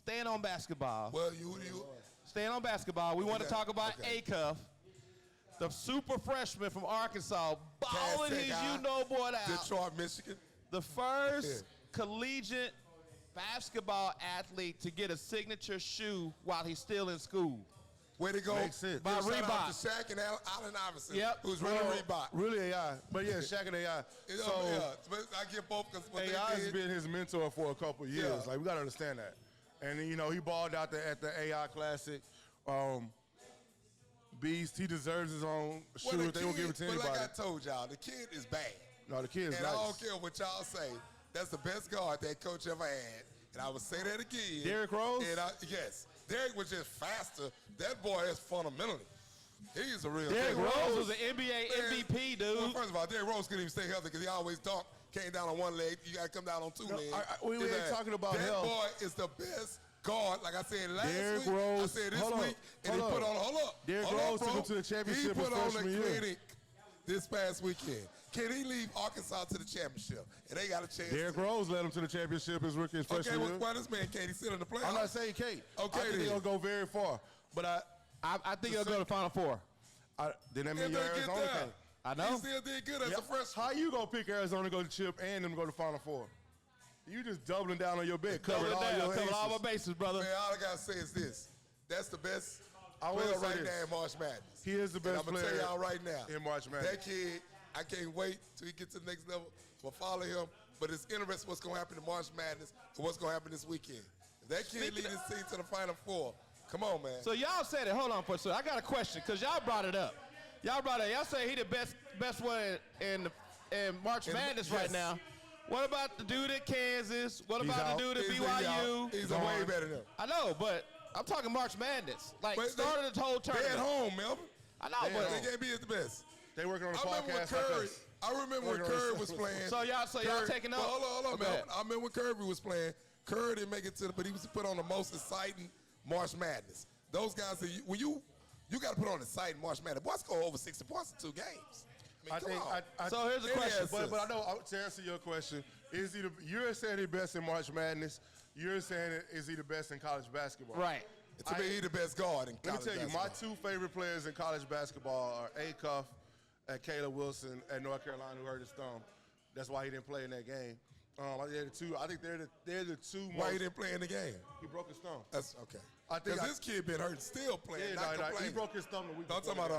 staying on basketball. Well, staying on basketball. We want to talk about Acuff, the super freshman from Arkansas, balling his boy out. Detroit, Michigan. The first collegiate basketball athlete to get a signature shoe while he's still in school. Way to go. Makes sense. By Reebok. Shout out to Shaq and Allen Iverson, who's really Reebok. Really AI. But yeah, Shaq and AI. But I get both because AI has been his mentor for a couple of years. Like, we got to understand that. And, you know, he balled out at the AI Classic. Beast, he deserves his own shoe. They won't give it to anybody. But like I told y'all, the kid is bad. No, the kid is and nice. I don't care what y'all say. That's the best guard that coach ever had. And I would say that again. Derrick Rose? Yes. Derrick was just faster. That boy is fundamentally. He's a real Derrick Rose was an NBA MVP, dude. Well, first of all, Derrick Rose couldn't even stay healthy because he always dunked, came down on one leg. You got to come down on two legs. We ain't talking about health. That boy is the best guard. Like I said last week, I said this week, and he put on, hold up. Derrick Rose took him to the championship. He put on the clinic this past weekend. Can he leave Arkansas to the championship? And they got a chance. Derrick Rose led him to the championship his freshman year. Why this man can't? He's still in the playoffs. I'm not saying he can't. Okay, I think he'll go very far. But I think he'll go to the Final Four. Then that means Arizona can't. I know. He still did good as a freshman. How you gonna pick Arizona to go to chip and them go to Final Four? You just doubling down on your bet, covering all my bases, brother. Man, all I gotta say is this: that's the best I will player say right this. now in March Madness. He is the best I'm gonna player tell y'all right now in March Madness. That kid, I can't wait till he gets to the next level. We'll follow him, but it's interesting what's gonna happen in March Madness and what's gonna happen this weekend. If that kid leads his team to the Final Four, come on, man. So y'all said it. Hold on for a second. I got a question because y'all brought it up. Y'all say he the best one in March Madness right now. What about the dude at Kansas? What about the dude at BYU? He's way better than him. I know, but I'm talking March Madness. Like, started the whole tournament. They at home, Melvin. I know, but they can't be at the best. They working on the podcast. I remember when Curry was playing. So y'all taking up? Hold on, Melvin. I remember when Kirby was playing. Curry didn't make it to but he was put on the most exciting March Madness. Those guys, when you got to put on exciting March Madness. Boys score over 60 points in 2 games. I mean, so here's a question. But I know, to answer your question, you're saying he's best in March Madness. You're saying is he the best in college basketball? Right. To me, he's the best guard in college basketball. Let me tell you, my 2 favorite players in college basketball are Acuff and Caleb Wilson at North Carolina, who hurt his thumb. That's why he didn't play in that game. They're the 2. I think they're the 2 most. Why he didn't play in the game? He broke his thumb. That's okay. Because this kid been hurt, still playing. He broke his thumb the week before. I'm talking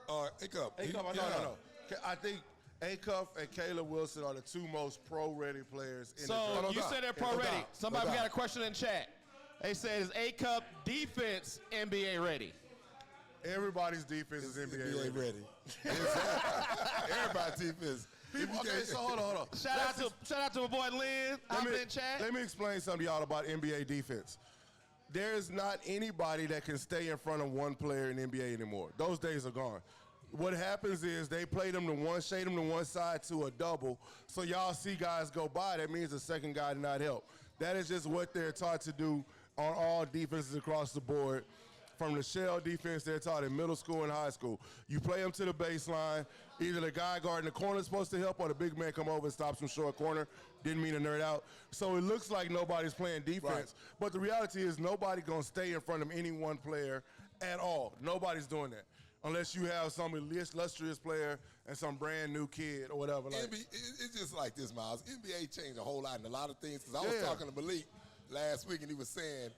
about Acuff. No. I think Acuff and Caleb Wilson are the 2 most pro-ready players in the So you said they're pro-ready. Somebody got a question in chat. They said, is Acuff defense NBA ready? Everybody's defense is NBA ready. Everybody's defense. So hold on. Shout out to my boy Lynn. In chat. Let me explain something to y'all about NBA defense. There's not anybody that can stay in front of one player in the NBA anymore. Those days are gone. What happens is they play them to one, shade them to one side to a double. So y'all see guys go by. That means the second guy did not help. That is just what they're taught to do on all defenses across the board. From the shell defense they're taught in middle school and high school. You play them to the baseline. Either the guy guarding the corner is supposed to help or the big man come over and stops from short corner. Didn't mean to nerd out. So it looks like nobody's playing defense. Right. But the reality is nobody going to stay in front of any one player at all. Nobody's doing that. Unless you have some illustrious player and some brand new kid or whatever. It's just like this, Miles. NBA changed a whole lot in a lot of things. Because I was talking to Malik last week and he was saying,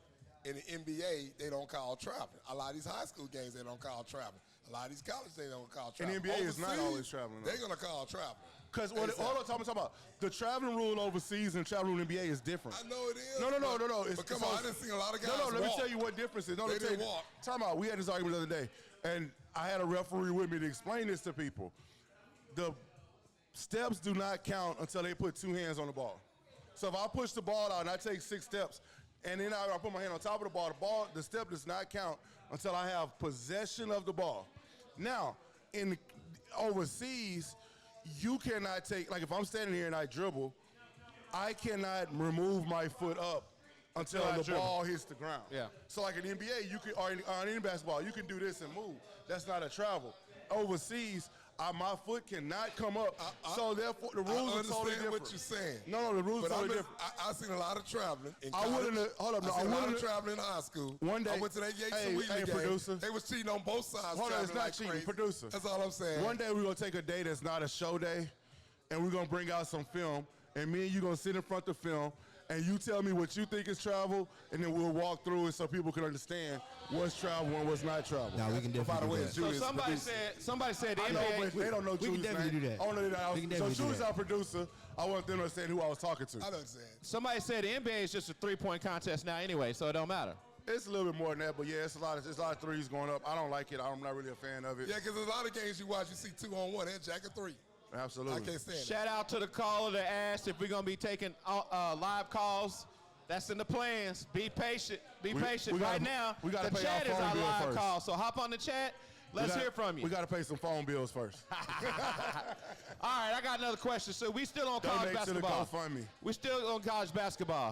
in the NBA, they don't call traveling. A lot of these high school games, they don't call traveling. A lot of these college, they don't call traveling. And the NBA is not always traveling. They're going to call traveling. Because all I'm talking about, the traveling rule overseas and traveling in the NBA is different. I know it is. No. But come on, I didn't see a lot of guys walk. Let me tell you what difference is. They didn't walk. Time out. We had this argument the other day, and I had a referee with me to explain this to people. The steps do not count until they put 2 hands on the ball. So if I push the ball out and I take 6 steps, and then I put my hand on top of the step does not count until I have possession of the ball. Now, in overseas, you cannot take, like if I'm standing here and I dribble, I cannot remove my foot up until the ball hits the ground. Yeah. So like in NBA, or in basketball, you can do this and move. That's not a travel. Overseas, my foot cannot come up. So therefore, the rules are totally different. I understand what you're saying. No, the rules are totally different. I've seen a lot of traveling in I college. wouldn't. Hold up, no, I seen a lot of traveling in high school. One day, I went to that Yates and Wheatley game. Producer. They was cheating on both sides. Hold on, it's not like cheating. crazy. Producer. That's all I'm saying. One day we're gonna take a day that's not a show day, and we're gonna bring out some film, and me and you gonna sit in front of the film, and you tell me what you think is travel, and then we'll walk through it so people can understand what's travel and what's not travel. Now we can definitely do that. So somebody said the I know, NBA. but they don't know We can Julie's definitely name. do that. I don't know We can that. So definitely do Julie's that. our producer. I want them to understand who I was talking to. I understand. Somebody said the NBA is just a three-point contest now anyway, so it don't matter. It's a little bit more than that, but yeah, it's a lot of threes going up. I don't like it. I'm not really a fan of it. Yeah, because there's a lot of games you watch, you see 2-on-1 and jack a 3. Absolutely. I can't stand it. Shout out to the caller that asked if we're gonna be taking live calls. That's in the plans. Be patient. Be patient. Right now, we gotta the pay chat our is phone our bill live first. call. So hop on the chat. Let's hear from you. We got to pay some phone bills first. All right, I got another question. So we still on college Donate to the basketball. GoFundMe. We still on college basketball.